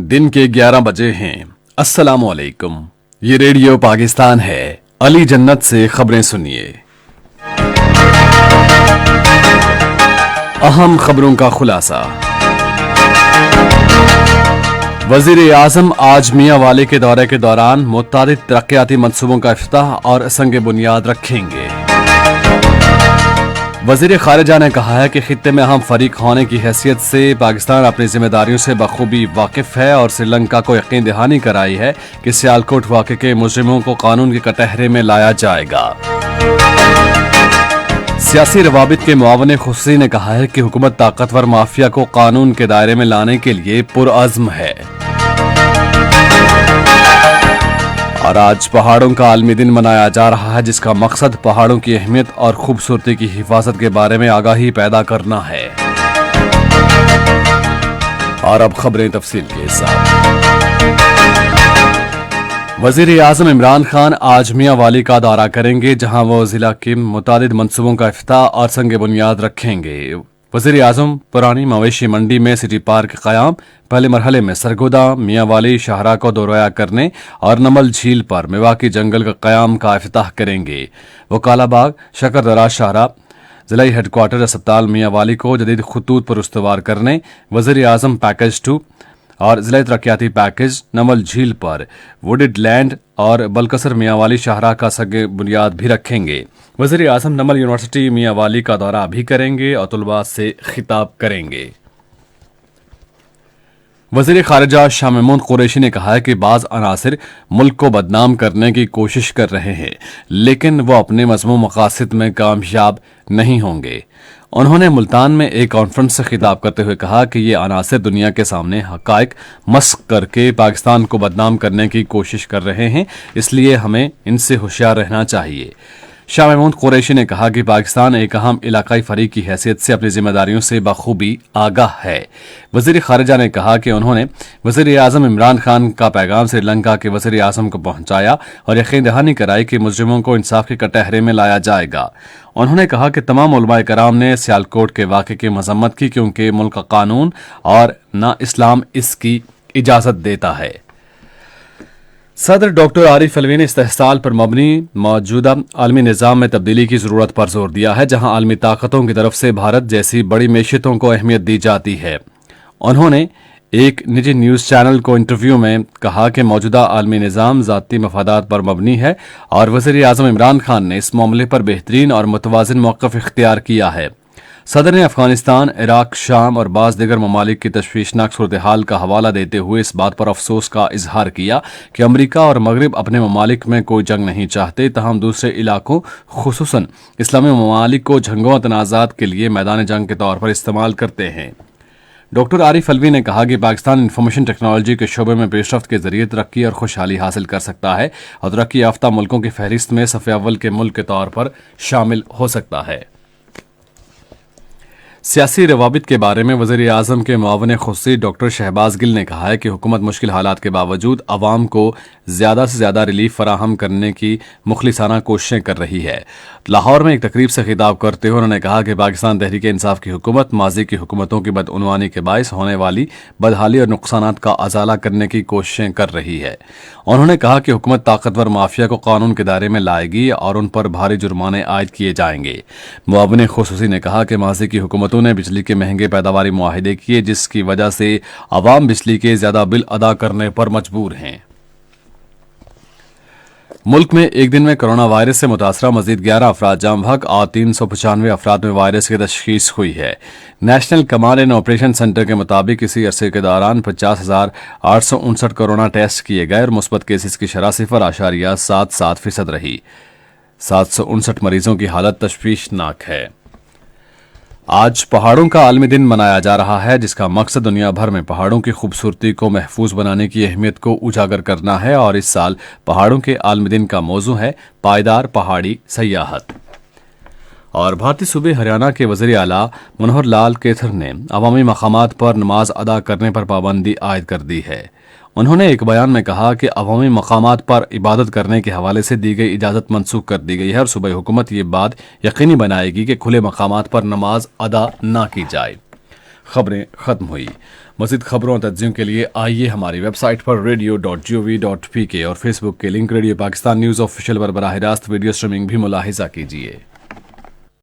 दिन के 11 बजे हैं। अस्सलाम वालेकुम। ये रेडियो पाकिस्तान है। अली जन्नत से खबरें सुनिए। अहम खबरों का खुलासा। वजीर आजम आज मियां वाली के दौरे के दौरान मुतादिद तरक्याती मंसूबों का इफ्तिताह और संग बुनियाद रखेंगे। वजीर खारिजा ने कहा है कि खित्ते में अहम फरीक होने की हैसियत से पाकिस्तान अपनी जिम्मेदारियों से बखूबी वाकिफ है और श्रीलंका को यकीन दहानी कराई है कि सियालकोट वाक़े के मुजरिमों को कानून के कटहरे में लाया जाएगा। सियासी रवाबित के मुआवन खुसूसी ने कहा है कि हुकूमत ताकतवर माफिया को कानून के दायरे में लाने के लिए पुरअज़्म है। और आज पहाड़ों का आलमी दिन मनाया जा रहा है, जिसका मकसद पहाड़ों की अहमियत और खूबसूरती की हिफाजत के बारे में आगाही पैदा करना है। और अब खबरें तफसील के साथ। वजीर आजम इमरान खान आज मियां वाली का दौरा करेंगे, जहां वो जिला के मुतादिद मंसूबों का इफ्तिताह और संग बुनियाद रखेंगे। वजीर आजम पुरानी मवेशी मंडी में सिटी पार्क क़याम, पहले मरहले में सरगोदा, मियां वाली शाहरा को दोरया करने और नमल झील पर मेवाकी जंगल का क़याम का इफ्तिताह करेंगे। वो कालाबाग, शकरदरा शाहरा, जिला हेडक्वार्टर अस्पताल मियां वाली को जदीद खतूत पर उस्तवार करने, वजीर आजम पैकेज 2 और जिला तरक्याती पैकेज नमल झील पर वुडेड लैंड और बलकसर मियां वाली शाहरा का संग बुनियाद भी रखेंगे। वज़ीर आज़म नमल यूनिवर्सिटी मियां वाली का दौरा भी करेंगे और तुलबा से खिताब करेंगे। वज़ीर खारिजा शाह महमूद कुरैशी ने कहा है कि बाज़ अनासिर मुल्क को बदनाम करने की कोशिश कर रहे हैं, लेकिन वो अपने मज़मूम मकासद में कामयाब नहीं होंगे। उन्होंने मुल्तान में एक कॉन्फ्रेंस से खिताब करते हुए कहा कि ये अनासिर दुनिया के सामने हकायक मस्क करके पाकिस्तान को बदनाम करने की कोशिश कर रहे हैं, इसलिए हमें इनसे होशियार रहना चाहिए। शाह महमूद कुरैशी ने कहा कि पाकिस्तान एक अहम इलाकाई फरीक की हैसियत से अपनी जिम्मेदारियों से बखूबी आगाह है। वज़ीर खारिजा ने कहा कि उन्होंने वज़ीर आज़म इमरान खान का पैगाम श्रीलंका के वज़ीर आज़म को पहुंचाया और यकीन दहानी कराई कि मुजरिमों को इंसाफ के कटहरे में लाया जाएगा। उन्होंने कहा कि तमाम उलमाए कराम ने सियालकोट के वाक़े की मजम्मत की, क्योंकि मुल्क का कानून और न इस्लाम इसकी इजाज़त देता है। सदर डॉक्टर आरिफ अलवी ने इस्तेहसाल पर मबनी मौजूदा आलमी निज़ाम में तब्दीली की ज़रूरत पर जोर दिया है, जहां आलमी ताकतों की तरफ से भारत जैसी बड़ी मैशियतों को अहमियत दी जाती है। उन्होंने एक निजी न्यूज़ चैनल को इंटरव्यू में कहा कि मौजूदा आलमी निज़ाम ज़ाती मफादात पर मबनी है और वज़ीर आज़म इमरान खान ने इस मामले पर बेहतरीन और मुतवाज़िन मौक़िफ़ इख्तियार किया है। सदर ने अफगानिस्तान, इराक, शाम और बाज़ दिगर ममालिक की तशवीशनाक सूरत हाल का हवाला देते हुए इस बात पर अफसोस का इजहार किया कि अमरीका और मगरब अपने ममालिक में कोई जंग नहीं चाहते, तहम दूसरे इलाकों खुसूसन इस्लामी ममालिक को जंगों और तनाज़ात के लिए मैदान जंग के तौर पर इस्तेमाल करते हैं। डॉक्टर आरिफ अलवी ने कहा कि पाकिस्तान इंफॉर्मेशन टेक्नोलॉजी के शोबे में पेशरफ्त के जरिए तरक्की और खुशहाली हासिल कर सकता है और तरक्की याफ्ता मुल्कों की फहरिस्त में सफ़े अव्वल के मुल्क के तौर पर शामिल हो सकता है। सियासी रवाबित के बारे में वज़ीर आज़म के मुआवन खुसूसी डॉक्टर शहबाज गिल ने कहा है कि हुकूमत मुश्किल हालात के बावजूद अवाम को ज़्यादा से ज़्यादा रिलीफ फराहम करने की मुखलिसाना कोशिशें कर रही है। लाहौर में एक तकरीब से खिताब करते हुए उन्होंने कहा कि पाकिस्तान तहरीक इंसाफ की हुकूमत माजी की हुकूमतों की बदउनवानी के बायस होने वाली बदहाली और नुकसानात का अजाला करने की कोशिशें कर रही है। उन्होंने कहा कि हुकूमत ताकतवर माफिया को कानून के दायरे में लाएगी और उन पर भारी जुर्माने आयद किए जाएंगे। मुआवन खुसूसी ने कहा कि माजी की हुकूमतों ने बिजली के महंगे पैदावारी मुआहिदे किए, जिसकी वजह से अवाम बिजली के ज्यादा बिल अदा करने पर मजबूर हैं। मुल्क में एक दिन में कोरोना वायरस से मुतासरा मजीद 11 अफराद जाम बहक और 395 अफराद में वायरस की तशखीस हुई है। National command and operation centre के मुताबिक इसी अरसे के दौरान 50,859 कोरोना टेस्ट किए गए और मुस्बत केसेस की शरह 0.77% रही। 759 मरीजों की हालत तशवीशनाक है। आज पहाड़ों का आलमी दिन मनाया जा रहा है, जिसका मकसद दुनिया भर में पहाड़ों की खूबसूरती को महफूज बनाने की अहमियत को उजागर करना है। और इस साल पहाड़ों के आलमी दिन का मौजू है पायदार पहाड़ी सयाहत। और भारतीय सूबे हरियाणा के वज़ीर आला मनोहर लाल केथर ने अवामी मकामात पर नमाज अदा करने पर पाबंदी आयद कर दी है। उन्होंने एक बयान में कहा कि अवामी मकामात पर इबादत करने के हवाले से दी गई इजाज़त मनसूख कर दी गई है और सूबाई हुकूमत ये बात यकीनी बनाएगी कि खुले मकामात पर नमाज अदा न की जाए। خبریں ختم ہوئی۔ مزید خبروں اور تجزیوں کے لیے آئیے ہماری ویب سائٹ پر radio.gov.pk اور فیس بک کے link radio Pakistan news official پر براہ راست ویڈیو سٹریمنگ بھی ملاحظہ کیجیے۔